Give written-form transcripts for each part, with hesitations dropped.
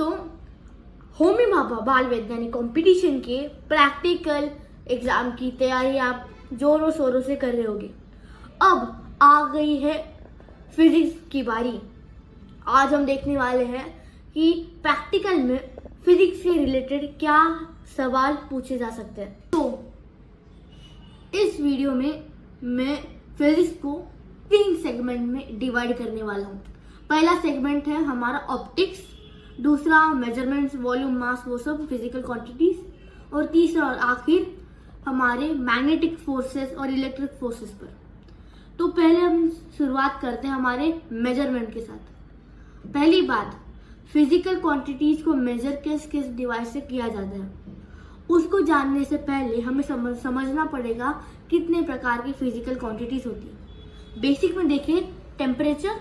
दोस्तों, होमी भाभा बाल वैज्ञानिक कंपटीशन के प्रैक्टिकल एग्जाम की तैयारी आप जोरों शोरों से कर रहे होगे। अब आ गई है फिजिक्स की बारी। आज हम देखने वाले हैं कि प्रैक्टिकल में फिजिक्स से रिलेटेड क्या सवाल पूछे जा सकते हैं। तो इस वीडियो में मैं फिजिक्स को 3 सेगमेंट में डिवाइड करने वाला हूँ। पहला सेगमेंट है हमारा ऑप्टिक्स, दूसरा मेजरमेंट्स, वॉल्यूम, मास, वो सब फिजिकल क्वांटिटीज, और तीसरा और आखिर हमारे मैग्नेटिक फोर्सेस और इलेक्ट्रिक फोर्सेस पर। तो पहले हम शुरुआत करते हैं हमारे मेजरमेंट के साथ। पहली बात, फिजिकल क्वांटिटीज को मेजर किस डिवाइस से किया जाता है, उसको जानने से पहले हमें समझना पड़ेगा कितने प्रकार की फिजिकल क्वांटिटीज होती है। बेसिक में देखें, temperature,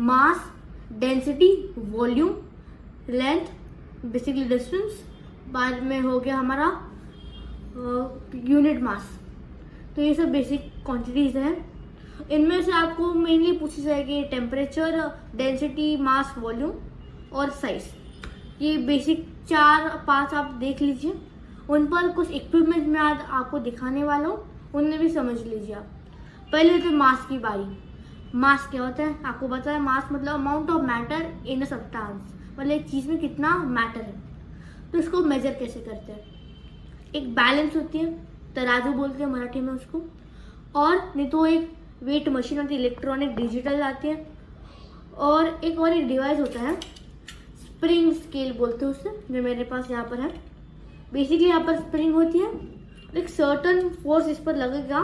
mass, density, volume, length, basically distance, बाद में हो गया हमारा यूनिट मास। तो ये सब बेसिक क्वांटिटीज हैं। इनमें से आपको मेनली पूछी जाएगी टेम्परेचर, डेंसिटी, मास, वॉल्यूम और साइज। ये बेसिक 4-5 आप देख लीजिए। उन पर कुछ इक्विपमेंट मैं आज आपको दिखाने वाला हूँ, उनमें भी समझ लीजिए आप। पहले तो मास की बारी। मास क्या होता है आपको पता है? मास मतलब amount of matter in a substance, मतलब एक चीज में कितना मैटर है। तो इसको मेजर कैसे करते हैं? एक बैलेंस होती है, तराजू बोलते हैं मराठी में उसको, और नहीं तो एक वेट मशीन होती है, इलेक्ट्रॉनिक डिजिटल आती है, और एक डिवाइस होता है स्प्रिंग स्केल बोलते हैं उससे, जो मेरे पास यहाँ पर है। बेसिकली यहाँ पर स्प्रिंग होती है, एक सर्टन फोर्स इस पर लगेगा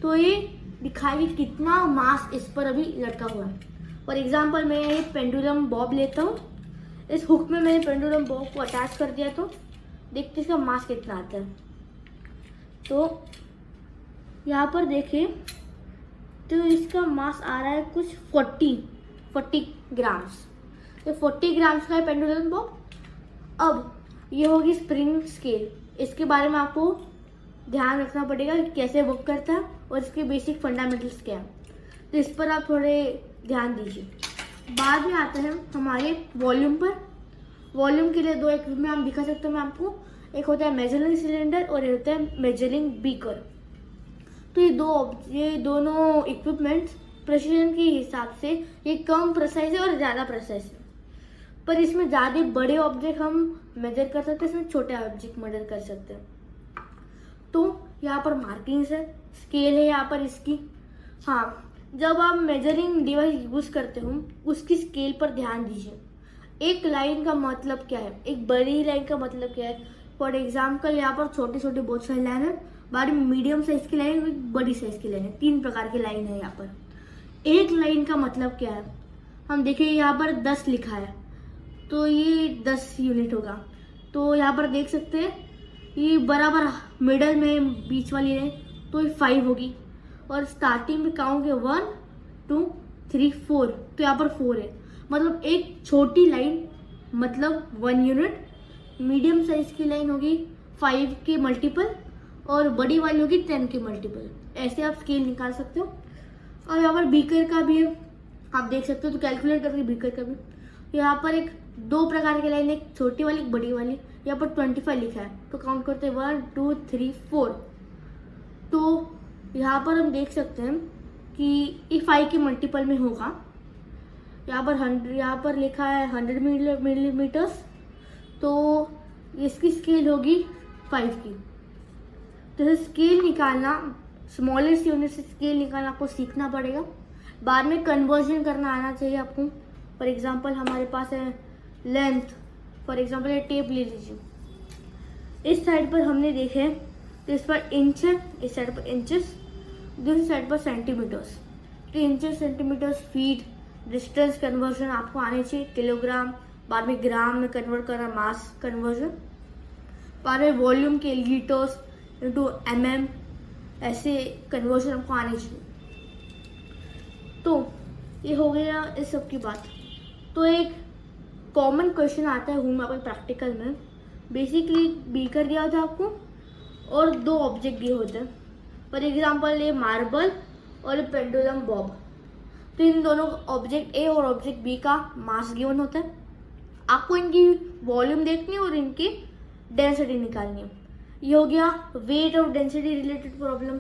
तो ये दिखाएगी कितना मास इस पर अभी लटका हुआ है। फॉर एग्जाम्पल मैं ये पेंडुलम बॉब लेता हूँ, इस हुक में मैंने पेंडुलम बॉब को अटैच कर दिया, तो देखते इसका मास कितना आता है। तो यहाँ पर देखें तो इसका मास आ रहा है कुछ 40 ग्राम्स। तो 40 ग्राम्स का है पेंडुलम बॉब। अब ये होगी स्प्रिंग स्केल। इसके बारे में आपको ध्यान रखना पड़ेगा कि कैसे वर्क करता है और इसके बेसिक फंडामेंटल्स क्या है, तो इस पर आप थोड़े ध्यान दीजिए। बाद में आता है हमारे वॉल्यूम पर। वॉल्यूम के लिए 2 इक्विपमेंट हम दिखा सकते हैं मैं आपको। एक होता है मेजरिंग सिलेंडर और एक होता है मेजरिंग बीकर। तो ये दोनों इक्विपमेंट्स प्रेसिजन के हिसाब से ये कम प्रेसाइज है और ज़्यादा प्रेसाइज है। पर इसमें ज़्यादा बड़े ऑब्जेक्ट हम मेजर कर सकते हैं, इसमें छोटे ऑब्जेक्ट मेजर कर सकते हैं। तो यहाँ पर मार्किंग्स है, स्केल है यहाँ पर इसकी। हाँ, जब आप मेजरिंग डिवाइस यूज करते हो उसकी स्केल पर ध्यान दीजिए। एक लाइन का मतलब क्या है, एक बड़ी लाइन का मतलब क्या है। फॉर एग्जाम्पल यहाँ पर छोटे छोटे बहुत सारी लाइन है, बाद में मीडियम साइज की लाइन, एक बड़ी साइज की लाइन है। 3 प्रकार की लाइन है यहाँ पर। एक लाइन का मतलब क्या है, हम देखिए यहाँ पर 10 लिखा है, तो ये 10 यूनिट होगा। तो यहाँ पर देख सकते हैं ये बराबर मिडल में बीच वाली है, तो ये 5 होगी। और स्टार्टिंग में काउंट है 1 2 3 4, तो यहाँ पर 4 है। मतलब एक छोटी लाइन मतलब 1 यूनिट, मीडियम साइज की लाइन होगी 5 के मल्टीपल, और बड़ी वाली होगी 10 के मल्टीपल। ऐसे आप स्केल निकाल सकते हो। और यहाँ पर बीकर का भी है, आप देख सकते हो, तो कैलकुलेट करके बीकर का भी। यहाँ पर 2 प्रकार की लाइन, एक छोटी वाली एक बड़ी वाली। यहाँ पर 25 लिखा है, तो काउंट करते हैं 1 2 3 4। तो यहाँ पर हम देख सकते हैं कि ये 5 के मल्टीपल में होगा। यहाँ पर लिखा है 100 मिलीमीटर्स, तो इसकी स्केल होगी 5 की। तो स्केल निकालना, स्मॉलेस्ट यूनिट से स्केल निकालना आपको सीखना पड़ेगा। बाद में कन्वर्जन करना आना चाहिए आपको। फॉर एग्जाम्पल हमारे पास है लेंथ, फॉर एग्जाम्पल ये टेप ले लीजिए। इस साइड पर हमने देखे तो इस पर इंच है, इस साइड पर इंचेस, दूसरी साइड पर सेंटीमीटर्स। तो inches, centimetres, feet, distance conversion आपको आने चाहिए। किलोग्राम, बाद में ग्राम में कन्वर्ट करना, मास कन्वर्जन। बाद में वॉल्यूम के लीटर्स इंटू mm, ऐसे कन्वर्जन आपको आने चाहिए। तो ये हो गया इस सब की बात। तो एक कॉमन क्वेश्चन आता है होमी भाभा प्रैक्टिकल में। बेसिकली बीकर दिया होता है आपको और 2 ऑब्जेक्ट दिए होते हैं। फॉर एग्जाम्पल ये मार्बल और पेंडुलम बॉब। तो इन दोनों ऑब्जेक्ट ए और ऑब्जेक्ट बी का मास गिवन होता है। आपको इनकी वॉल्यूम देखनी है और इनकी डेंसिटी निकालनी है। ये हो गया वेट और डेंसिटी रिलेटेड प्रॉब्लम।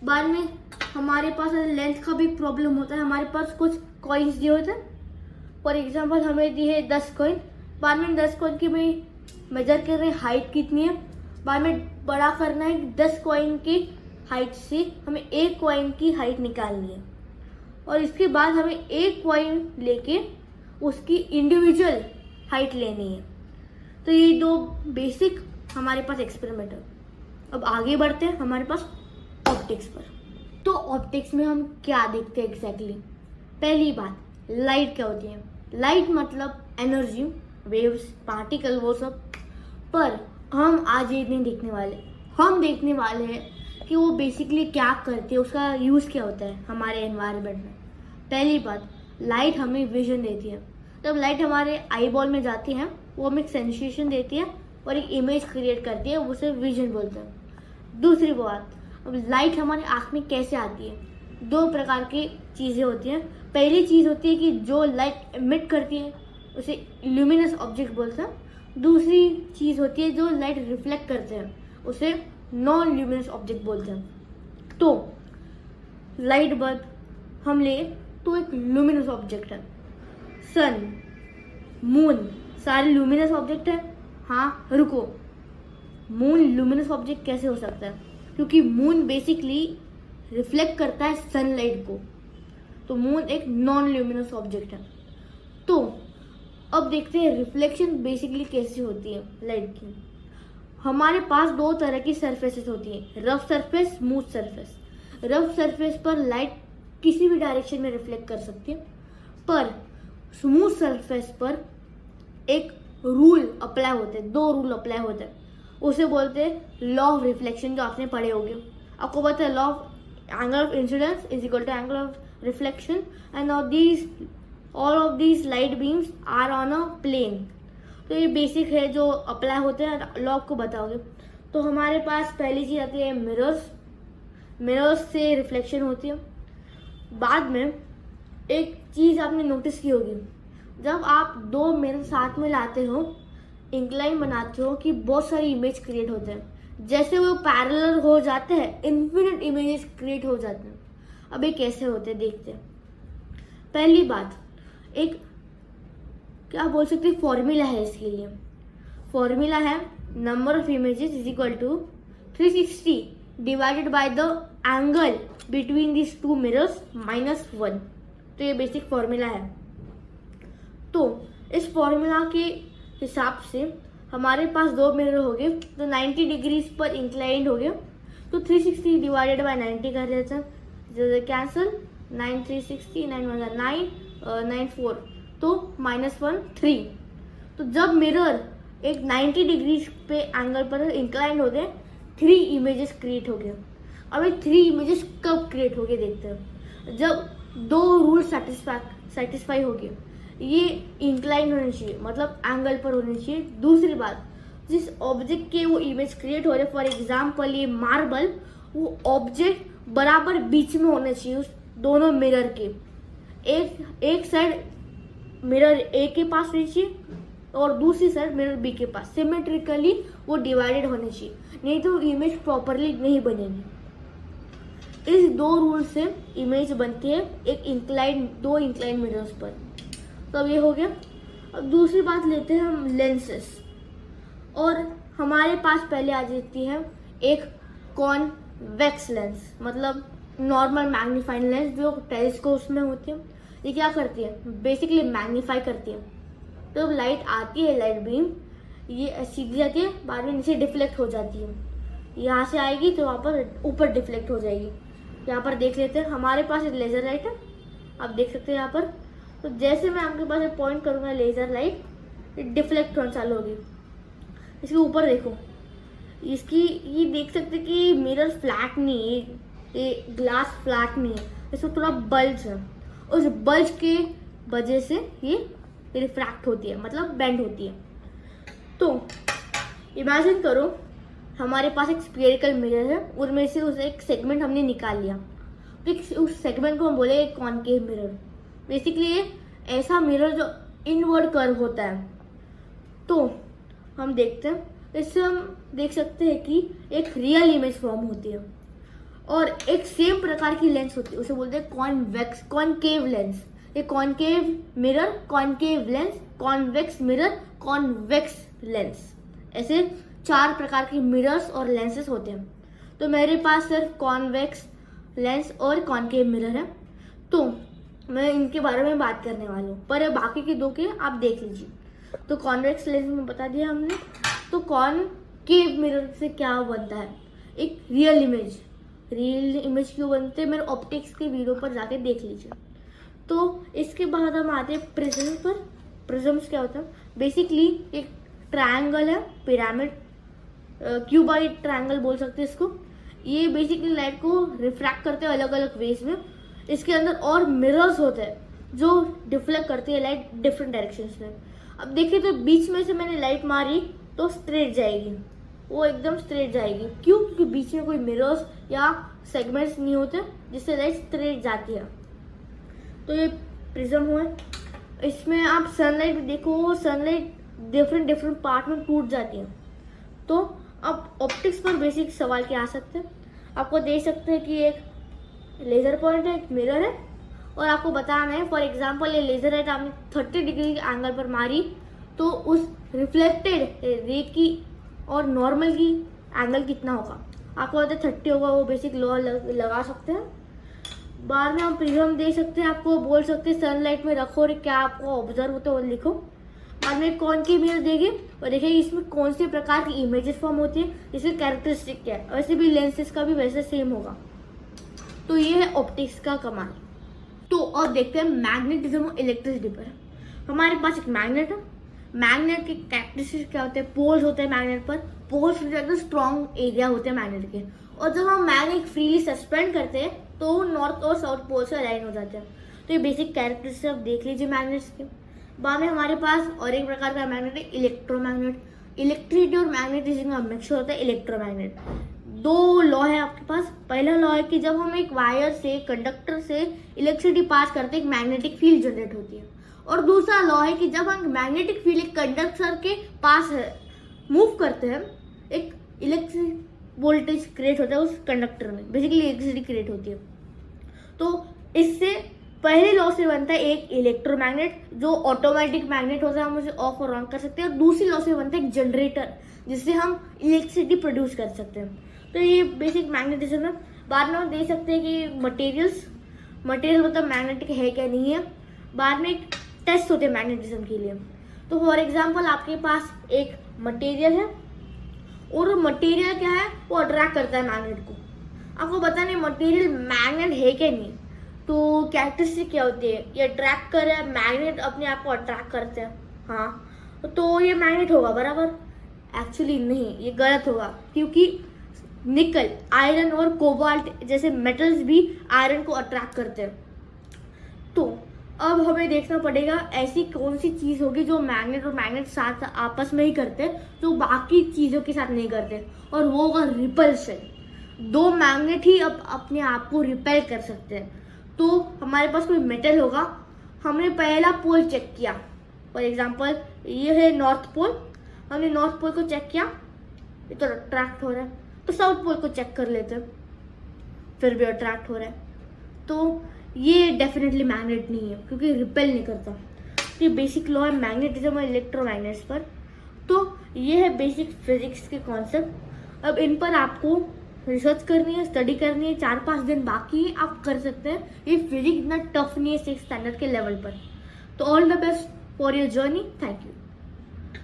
बाद में हमारे पास लेंथ का भी प्रॉब्लम होता है। हमारे पास कुछ कॉइन्स दिए होते हैं, फॉर एग्जांपल हमें दी है 10 कॉइन। बाद में 10 कॉइन की भाई मेजर कर रहे हैं हाइट कितनी है, बाद में बड़ा करना है 10 कॉइन की हाइट से हमें एक कॉइन की हाइट निकालनी है, और इसके बाद हमें एक कॉइन लेके उसकी इंडिविजुअल हाइट लेनी है। तो ये दो बेसिक हमारे पास एक्सपेरिमेंट है। अब आगे बढ़ते हैं हमारे पास ऑप्टिक्स पर। तो ऑप्टिक्स में हम क्या देखते हैं एग्जैक्टली? पहली बात, लाइट क्या होती है? लाइट मतलब एनर्जी, वेव्स, पार्टिकल, वो सब। पर हम आज ये नहीं देखने वाले। हम देखने वाले हैं कि वो बेसिकली क्या करती है, उसका यूज़ क्या होता है हमारे एनवायरनमेंट में। पहली बात, लाइट हमें विजन देती है। जब लाइट हमारे आई बॉल में जाती है वो हमें एक सेंसेशन देती है और एक इमेज क्रिएट करती है, उसे विजन बोलते हैं। दूसरी बात, अब लाइट हमारे आँख में कैसे आती है? दो प्रकार की चीज़ें होती हैं। पहली चीज़ होती है कि जो लाइट एमिट करती है उसे ल्यूमिनस ऑब्जेक्ट बोलते हैं। दूसरी चीज़ होती है जो लाइट रिफ्लेक्ट करते हैं, उसे नॉन ल्यूमिनस ऑब्जेक्ट बोलते हैं। तो लाइट बल्ब हम ले तो एक ल्यूमिनस ऑब्जेक्ट है। सन, मून, सारे ल्यूमिनस ऑब्जेक्ट है। हाँ रुको, मून ल्यूमिनस ऑब्जेक्ट कैसे हो सकता है? क्योंकि मून बेसिकली रिफ्लेक्ट करता है सनलाइट को, तो मून एक नॉन ल्यूमिनस ऑब्जेक्ट है। तो अब देखते हैं रिफ्लेक्शन बेसिकली कैसे होती है लाइट की। हमारे पास दो तरह की सरफेसेस होती हैं, rough surface, smooth surface. Rough surface पर लाइट किसी भी डायरेक्शन में रिफ्लेक्ट कर सकती है, पर स्मूथ सरफेस पर एक रूल अप्लाई होते हैं, दो रूल अप्लाई होते हैं। उसे बोलते हैं लॉ ऑफ रिफ्लेक्शन, जो आपने पढ़े होंगे। आपको पता है law of angle of incidence is equal to angle of reflection and all of these light beams are on a plane. तो ये बेसिक है जो अप्लाई होते हैं, लॉ आपको बताओगे। तो हमारे पास पहली चीज आती है मिरर्स। मिरर्स से रिफ्लेक्शन होती है। बाद में एक चीज आपने नोटिस की होगी, जब आप दो मिरर साथ में लाते हो, इंक्लाइन बनाते हो, कि बहुत सारी इमेज क्रिएट होते हैं। जैसे वो पैरेलल हो जाते हैं, इन्फिनिट इमेजेस क्रिएट हो जाते हैं। अब ये कैसे होते हैं देखते हैं। पहली बात, एक क्या बोल सकते हैं फॉर्मूला है इसके लिए। फॉर्मूला है number of images is equal to 360 divided by the angle between this two mirrors minus 1। तो ये बेसिक फॉर्मूला है। तो इस फॉर्मूला के हिसाब से हमारे पास दो मिरर हो गए, तो 90 डिग्रीज पर इंक्लाइंड हो गया। तो 360 डिवाइडेड बाय 90 कर देते हैं, कैंसल, 9 360, 9 1 9, 9 4, तो -1 3। तो जब मिरर एक 90 डिग्रीज पे एंगल पर इंक्लाइंड हो गए, 3 इमेजेस क्रिएट हो गए। अब ये 3 इमेजेस कब क्रिएट हो गए देखते हैं, जब दो रूल सेटिस्फाई हो गए। ये इंक्लाइन होने चाहिए, मतलब एंगल पर होने चाहिए। दूसरी बात, जिस ऑब्जेक्ट के वो इमेज क्रिएट हो रहे, फॉर एग्जांपल ये मार्बल, वो ऑब्जेक्ट बराबर बीच में होने चाहिए उस दोनों मिरर के। एक साइड मिरर ए के पास रहनी चाहिए और दूसरी साइड मिरर बी के पास। सिमेट्रिकली वो डिवाइडेड होने चाहिए, नहीं तो इमेज प्रॉपरली नहीं बनेगी। इस दो रूल से इमेज बनती है दो इंक्लाइन मिरर्स पर। तो अब ये हो गया। अब दूसरी बात लेते हैं हम लेंसेस, और हमारे पास पहले आ जाती है एक कॉन्वेक्स लेंस, मतलब नॉर्मल मैग्नीफाइंग लेंस जो टेलीस्कोप्स में होती है। ये क्या करती है, बेसिकली मैग्नीफाई करती है। तो जब लाइट आती है, लाइट बीम, ये सीधी जाती है, बाद में नीचे डिफ्लेक्ट हो जाती है। यहाँ से आएगी तो वहाँ पर ऊपर डिफ्लेक्ट हो जाएगी। यहाँ पर देख लेते हैं, हमारे पास एक लेजर लाइट है, आप देख सकते हैं यहाँ पर। तो जैसे मैं आपके पास पॉइंट करूंगा लेजर लाइट, डिफ्लेक्ट होना चालू होगी। इसके ऊपर देखो, इसकी ये देख सकते कि मिरर फ्लैट नहीं है, ये ग्लास फ्लैट नहीं है, इसमें थोड़ा बल्ज है। उस बल्ज के वजह से ये रिफ्रैक्ट होती है, मतलब बेंड होती है। तो इमेजिन करो हमारे पास एक स्फेरिकल मिरर है, उनमें से उस एक सेगमेंट हमने निकाल लिया, तो उस सेगमेंट को हम बोले कॉनकेव मिरर। बेसिकली ये ऐसा मिरर जो इनवर्ड कर्व होता है, तो हम देखते हैं, इससे हम देख सकते हैं कि एक रियल इमेज फॉर्म होती है और एक सेम प्रकार की लेंस होती है, उसे बोलते हैं कॉनकेव लेंस। ये concave mirror, concave lens, convex mirror, convex lens, ऐसे 4 प्रकार के मिरर्स और लेंसेस होते हैं। तो मेरे पास सिर्फ कॉन्वेक्स लेंस और कॉनकेव मिरर है, तो मैं इनके बारे में बात करने वाला हूँ, पर बाकी के 2 के आप देख लीजिए। तो कॉन्वेक्स लेंस में बता दिया हमने। तो कॉनकेव मिरर से क्या बनता है, एक रियल इमेज क्यों बनते हैं, मेरे ऑप्टिक्स के वीडियो पर जाके देख लीजिए। तो इसके बाद हम आते हैं प्रिज्म पर। प्रिज्म्स क्या होता है, बेसिकली एक ट्रायंगल है, पिरामिड, क्यूबॉइड ट्रायंगल बोल सकते हैं इसको। ये बेसिकली लाइट को रिफ्रैक्ट करते हैं अलग अलग वेज में। इसके अंदर और मिरर्स होते हैं जो डिफ्लेक्ट करती है लाइट डिफरेंट डायरेक्शंस में। अब देखिए तो बीच में से मैंने लाइट मारी तो स्ट्रेट जाएगी, वो एकदम स्ट्रेट जाएगी। क्यों? क्योंकि बीच में कोई मिरर्स या सेगमेंट्स नहीं होते जिससे लाइट स्ट्रेट जाती है। तो ये प्रिज्म हुआ। इसमें आप सनलाइट भी देखो, सनलाइट डिफरेंट पार्ट में टूट जाती है। तो अब ऑप्टिक्स पर बेसिक सवाल क्या आ सकते हैं, आपको देख सकते हैं कि एक लेजर पॉइंट है, एक मिरर है, और आपको बताना है फॉर एग्जांपल ये लेजर है, आपने 30 डिग्री के एंगल पर मारी तो उस रिफ्लेक्टेड रे की और नॉर्मल की एंगल कितना होगा, आपको पता है 30 होगा, वो बेसिक लॉ लगा सकते हैं। बाद में हम प्रिज्म देख सकते हैं, आपको बोल सकते हैं सनलाइट में रखो और क्या आपको ऑब्जर्व होता है वो लिखो। बाद में कॉनकेव मिरर देखिए और देखिए इसमें कौन से प्रकार की इमेजेस फॉर्म होती है, इसकी कैरेक्टरिस्टिक क्या है। वैसे भी लेंसेज का भी वैसे सेम होगा। तो ये है ऑप्टिक्स का कमाल। तो और देखते हैं मैग्नेटिज्म और इलेक्ट्रिसिटी पर। हमारे पास एक मैग्नेट है, मैग्नेट के कैरेक्टरिस्टिक क्या होते हैं, पोल्स होते हैं मैग्नेट पर, पोल्स एकदम स्ट्रॉन्ग एरिया होते हैं मैग्नेट के, और जब हम मैग्नेट फ्रीली सस्पेंड करते हैं तो वो नॉर्थ और साउथ पोल से अलाइन हो जाते हैं। तो ये बेसिक कैरेक्टरिस्टिक आप देख लीजिए मैग्नेट्स के। बाद में हमारे पास और एक प्रकार का मैग्नेट है इलेक्ट्रोमैग्नेट। इलेक्ट्रिसिटी और मैग्नेटिज्म का मिक्सचर होता है इलेक्ट्रोमैग्नेट। 2 लॉ है आपके पास। पहला लॉ है कि जब हम एक वायर से, कंडक्टर से इलेक्ट्रिसिटी पास करते हैं एक मैग्नेटिक फील्ड जनरेट होती है, और दूसरा लॉ है कि जब हम मैग्नेटिक फील्ड एक कंडक्टर के पास मूव करते हैं एक इलेक्ट्रिक वोल्टेज क्रिएट होता है उस कंडक्टर में, बेसिकली इलेक्ट्रिसिटी क्रिएट होती है। तो इससे पहले लॉ से बनता है एक इलेक्ट्रोमैग्नेट जो ऑटोमेटिक मैग्नेट होता है, हम उसे ऑफ और ऑन कर सकते हैं, और दूसरी लॉ से बनता है एक जनरेटर जिससे हम इलेक्ट्रिसिटी प्रोड्यूस कर सकते हैं। तो ये बेसिक मैग्नेटिज्म है। बाद में हम देख सकते हैं कि मटेरियल मतलब मैग्नेटिक है क्या नहीं है। बाद में एक टेस्ट होते हैं मैग्नेटिज्म के लिए। तो फॉर एग्जांपल आपके पास एक मटेरियल है और मटेरियल क्या है, वो अट्रैक्ट करता है मैग्नेट को। आपको पता नहीं मटेरियल मैग्नेट है क्या नहीं, तो कैरेक्टरिस्टिक क्या होती है, ये अट्रैक्ट कर रहा है, मैग्नेट अपने आप को अट्रैक्ट करते हैं, हाँ तो ये मैग्नेट होगा बराबर। एक्चुअली नहीं, ये गलत होगा, क्योंकि निकल, आयरन और कोबाल्ट जैसे मेटल्स भी आयरन को अट्रैक्ट करते हैं। तो अब हमें देखना पड़ेगा ऐसी कौन सी चीज़ होगी जो मैग्नेट और मैग्नेट साथ आपस में ही करते हैं, जो बाकी चीज़ों के साथ नहीं करते, और वो होगा रिपल्शन। 2 मैग्नेट ही अब अपने आप को रिपेल कर सकते हैं। तो हमारे पास कोई मेटल होगा, हमने पहला पोल चेक किया, फॉर एग्जांपल ये है नॉर्थ पोल, हमने नॉर्थ पोल को चेक किया, ये तो अट्रैक्ट हो रहा है, तो साउथ पोल को चेक कर लेते हैं, फिर भी अट्रैक्ट हो रहा है, तो ये डेफिनेटली मैग्नेट नहीं है क्योंकि रिपेल नहीं करता। तो ये बेसिक लॉ है मैग्नेटिज्म और इलेक्ट्रोमैग्नेट्स पर। तो ये है बेसिक फिजिक्स के कॉन्सेप्ट। अब इन पर आपको रिसर्च करनी है, स्टडी करनी है, 4-5 दिन बाकी है, आप कर सकते हैं। ये फिजिक्स इतना टफ नहीं है 6th स्टैंडर्ड के लेवल पर। तो all the best for your journey, thank you.